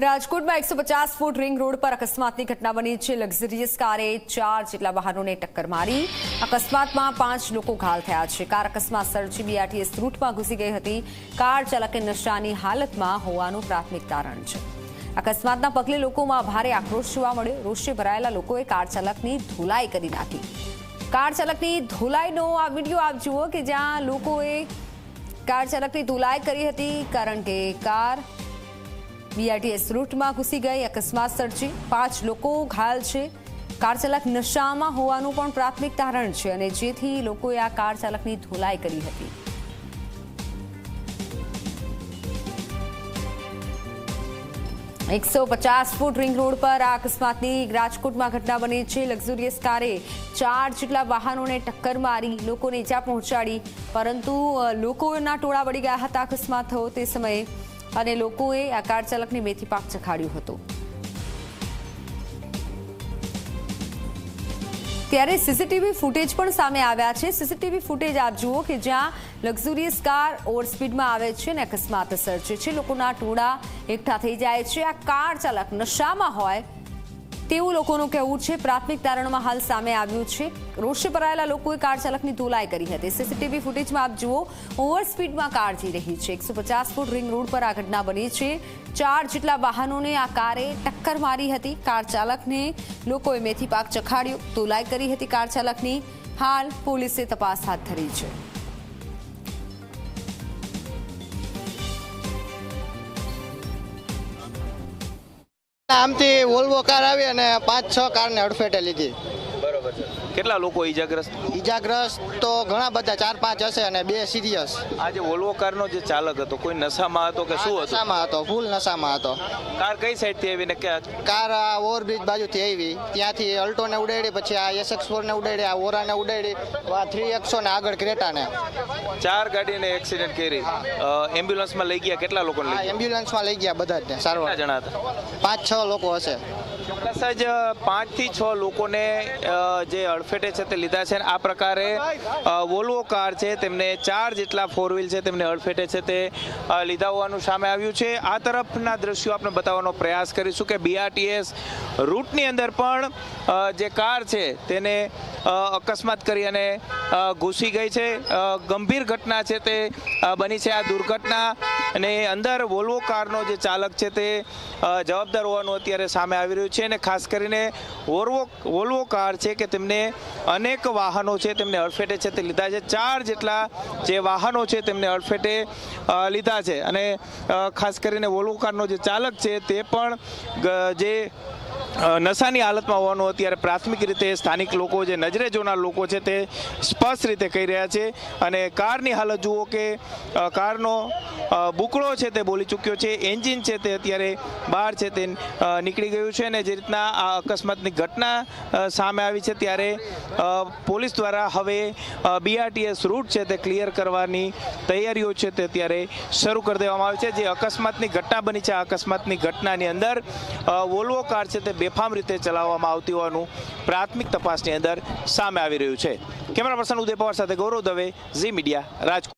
રાજકોટમાં 150 foot ring road પર અકસ્માતની ઘટના બની છે। લક્ઝરિયસ કારે 4 જેટલા વાહનોને ટક્કર મારી। અકસ્માતમાં 5 લોકો ઘાયલ થયા છે। કાર અકસ્માત સર્જી બીઆરટીએસ રૂટમાં ઘૂસી ગઈ હતી। કાર ચાલકે નશાની હાલતમાં હોવાનું પ્રાથમિક તારણ છે। અકસ્માતના પગલે લોકોમાં ભારે આક્રોશ જોવા મળ્યો। રોષે ભરાયેલા લોકોએ કાર ચાલકની ધોલાઈ કરી નાખી। કાર ચાલકની ધોલાઈનો આ વિડીયો આપ જુઓ કે જ્યાં લોકોએ કાર ચાલકની ધોલાઈ કરી હતી કારણ કે કાર બીઆરટીએસ રૂટમાં ઘૂસી ગઈ। અકસ્માત સર્જી 5 લોકો ઘાયલ છે। કાર ચાલક નશામાં હોવાનું પણ પ્રાથમિક તારણ છે અને જેથી લોકોએ આ કાર ચાલકની ધોલાઈ કરી હતી। ₹150 ફૂટ રિંગ રોડ પર આ અકસ્માતની રાજકોટમાં ઘટના બની છે। લક્ઝરિયસ કારે 4 જેટલા વાહનોને ટક્કર મારી લોકોને ઈજા પહોંચાડી, પરંતુ લોકોના ટોળા વળી ગયા હતા અકસ્માત થયો તે સમયે અને લોકોએ આ કાર ચાલકની મેથી પાક ચખાડ્યું હતું। ત્યારે સીસીટીવી ફૂટેજ પણ સામે આવ્યા છે। સીસીટીવી ફૂટેજ આપ જુઓ કે જ્યાં લક્ઝરિયસ કાર ઓવર સ્પીડમાં આવે છે અને અકસ્માત સર્જે છે। લોકોના ટોળા એકઠા થઈ જાય છે। આ કાર ચાલક નશામાં હોય તેવું લોકોનું કહેવું છે। પ્રાથમિક તારણમાં હાલ સામે આવ્યું છે। રોષે ભરાયેલા લોકોએ કાર ચાલકની ધોલાઈ કરી હતી। સીસીટીવી ફૂટેજમાં આપ જુઓ ઓવર સ્પીડમાં કાર જઈ રહી છે। 150 ફૂટ રિંગ રોડ પર આ ઘટના બની છે। 4 જેટલા વાહનોને આ કારે ટક્કર મારી હતી। કાર ચાલકને લોકોએ મેથી પાક ચખાડ્યો, ધોલાઈ કરી હતી કાર ચાલકની। હાલ પોલીસે તપાસ હાથ ધરી છે। આમથી વોલ્વો કાર આવી અને 5-6 કારને અડફેટે લીધી। બરોબર છે। કેટલા લોકો ઈજાગ્રસ્ત તો ઘણા બધા 4-5 હશે અને 2 સિરિયસ। આ જે વોલ્વો કારનો જે ચાલક હતો કોઈ નશામાં હતો કે શું હતો? નશામાં હતો, ફૂલ નશામાં હતો। કાર કઈ સાઈડથી આવી ને કાર આ ઓવરબ્રિજ બાજુથી આવી, ત્યાંથી અલ્ટોને ઉડાડી, પછી આ SX4 ને ઉડાડી, આ ઓરાને ઉડાડી, આ 3XO ને આગળ ક્રેટાને। 4 ગાડીને એક્સિડન્ટ કરી। એમ્બ્યુલન્સમાં લઈ ગયા? કેટલા લોકોને લઈ ગયા? એમ્બ્યુલન્સમાં લઈ ગયા બધા જ સારવાર। જણા હતા? 5-6 લોકો હશે। ચોક્કસ જ 5 થી 6 લોકોને જે અડફેટે છે તે લીધા છે। આ પ્રકારે વોલ્વો કાર છે તેમને 4 જેટલા 4 વ્હીલ છે તેમને અડફેટે છે તે લીધા હોવાનું સામે આવ્યું છે। આ તરફના દ્રશ્યો આપણે બતાવવાનો પ્રયાસ કરીશું કે બીઆરટીએસ રૂટની અંદર પણ જે કાર છે તેને અકસ્માત કરી અને ઘૂસી ગઈ છે। ગંભીર ઘટના છે તે બની છે આ દુર્ઘટના, અને અંદર વોલ્વો કારનો જે ચાલક છે તે જવાબદાર હોવાનું અત્યારે સામે આવી રહ્યું છે। અને ખાસ કરીને વોલ્વો કાર છે કે તેમને અનેક વાહનો છે તેમને અડફેટે છે તે લીધા છે। 4 જેટલા જે વાહનો છે તેમને અડફેટે લીધા છે, અને ખાસ કરીને વોલ્વો કારનો જે ચાલક છે તે પણ જે નશાની હાલતમાં હોવાનું અત્યારે પ્રાથમિક રીતે સ્થાનિક લોકો, જે નજરે જોનાર લોકો છે તે સ્પષ્ટ રીતે કહી રહ્યા છે। અને કારની હાલત જુઓ કે કારનો બુકડો છે તે બોલી ચૂક્યો છે, એન્જિન છે તે અત્યારે બહાર છે તે નીકળી ગયું છે। અને જે રીતના આ અકસ્માતની ઘટના સામે આવી છે ત્યારે પોલીસ દ્વારા હવે બીઆરટીએસ રૂટ છે તે ક્લિયર કરવાની તૈયારીઓ છે તે અત્યારે શરૂ કરી દેવામાં આવી છે। જે અકસ્માતની ઘટના બની છે, આ અકસ્માતની ઘટનાની અંદર વોલ્વો કાર છે તે બેફામ રીતે ચલાવવામાં આવતી હોવાનું પ્રાથમિક તપાસની અંદર સામે આવી રહ્યું છે। કેમેરા પર્સન ઉદય પવાર સાથે ગૌરવ દવે, ઝી મીડિયા, રાજકોટ।